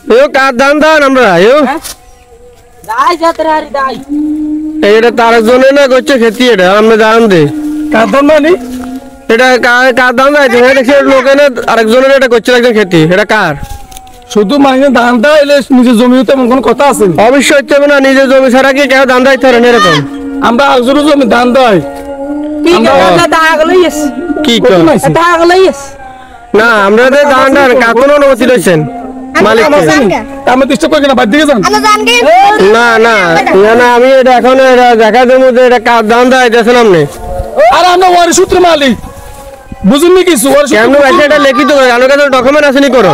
এও কার দান দান আমরা এও দাই যাত্রা হারি দাই এটা তার জন্য না করছে খেতি এটা আমরা দান দে কার দান মানে এটা কার দান দাই দেখছি লোকে না আরেকজনের এটা করছে একজন খেতি এটা কার শুধু মানে ধান দাইলে নিজের জমিতে এমন কোনো কথা আছে অবশ্যই হচ্ছে না নিজের জমি ছাড়া কি কেউ দান দাইতে পারে না এরকম আমরা আরেকজনের জমি ধান দাই কি কথা দাগলইস কি কর দাগলইস না আমরা তো দান দান কাকুন অনুমতি লইছেন মালিক আমি ডিস্টার্ব করি না বাদ দিকে যান না না না আমি এটা এখন দেখা দেবো যে এটা কার দান দেয় দেখেন আপনি আর আমরা ওয়ারি সূত্র মালিক বুঝুননি কিছু কেমন আছে এটা লিখিত আমার কাছে ডকুমেন্ট আসেনি করো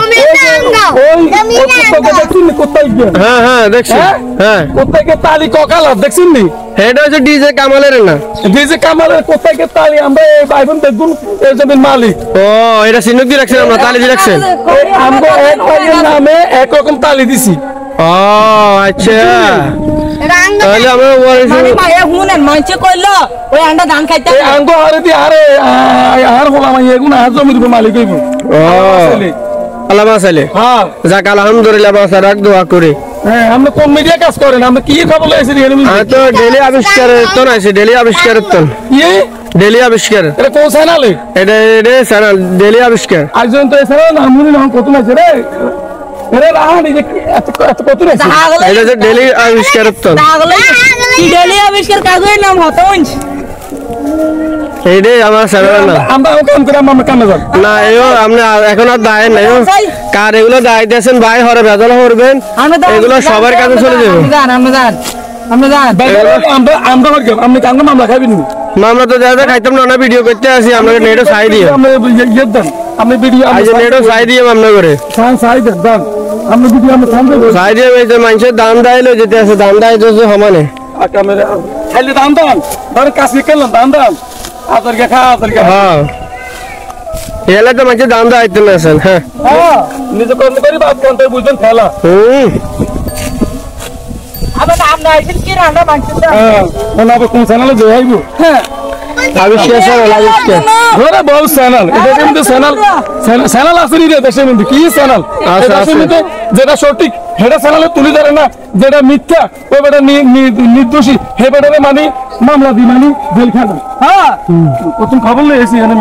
হ্যাঁ হ্যাঁ দেখছি হ্যাঁ কোথায় তালি ককালা দেখছেন নি এটা হচ্ছে ডিজে কামালের না ডিজে কামালের কোথায় তালি আমরা এই ভাই বোন দেখুন এই জমির মালিক ও এটা চিহ্নিত দিয়ে রাখছেন আমরা তালি দিয়ে রাখছেন আমরা এক ভাইয়ের নামে একরকম তালি দিছি ও আচ্ছা তাহলে আমরা মানে মায়া হুনেন মাইছে কইলো ওই আন্ডা ধান খাইতে এই আঙ্গো আরে দি আরে আর বলা মাই এগুন আর জমির মালিক হইব ও আল্লাহ মাসালে হ্যাঁ যাক আলহামদুলিল্লাহ বাসা রাখ দোয়া করে হ্যাঁ আমরা কোন মিডিয়া কাজ করেন আমরা কি খবর লাইছি আমি তো ডেলি আবিষ্কারের তো নাইছে ডেলি আবিষ্কারের তো কি ডেলি আবিষ্কার এটা কোন চ্যানেলে এটা চ্যানেল ডেলি আবিষ্কার আইজন তো এছাড়া নামুনি নাম কত নাইছে রে এরে রাহানি যে এত কত নাইছে এটা যে ডেলি আবিষ্কারের তো দাগলইস কি ডেলি আবিষ্কার কাগজের নাম হতঞ্জ এইটাই আমার চ্যানেল না আমরা কাম করে আমরা কামে যাব না এও আপনি এখন আর দায় নাই কার এগুলো দায় দিয়েছেন ভাই হরে ভেজাল করবেন এগুলো সবার কাছে চলে যাবে আমরা জান আমরা আপনি কাঙ্গা মামলা খাইবেন নি মামলা তো যা খাইতাম না ভিডিও করতে আসি আপনাকে নেটও চাই দিয়ে আমরা ইয়ে দেন আপনি ভিডিও আজ নেটও চাই দিয়ে মামলা করে সাই দেন দান আমরা ভিডিও আমরা সামনে চাই দিয়ে হয়েছে মানুষের দাম দাইলো যেতে আছে দাম দায় তো সমানে ক্যামেরা খাইলে দান দান ধরে কাছে কেলাম দান দান আদরকে খা আদরকে হ্যাঁ এলে তো মানুষের দাম দাইতে না আছেন হ্যাঁ নিজে করতে পারি বাপ কোনটা বুঝবেন খেলা আমরা আইছেন কি রান্না মানছেন হ্যাঁ না কোন চ্যানেলে যাইব হ্যাঁ আবিষ্কার চ্যানেল আবিষ্কার ধরে বহু চ্যানেল এটা কিন্তু চ্যানেল আছে নি রে দেশের মধ্যে কি চ্যানেল দেশের মধ্যে যেটা সঠিক হেডা চ্যানেলে তুলে ধরে না যেটা মিথ্যা ওই বেটা নির্দোষী হে বেটারে মানে মামলা দি মানে জেল খানা হ্যাঁ প্রথম খবর লই এসে এখানে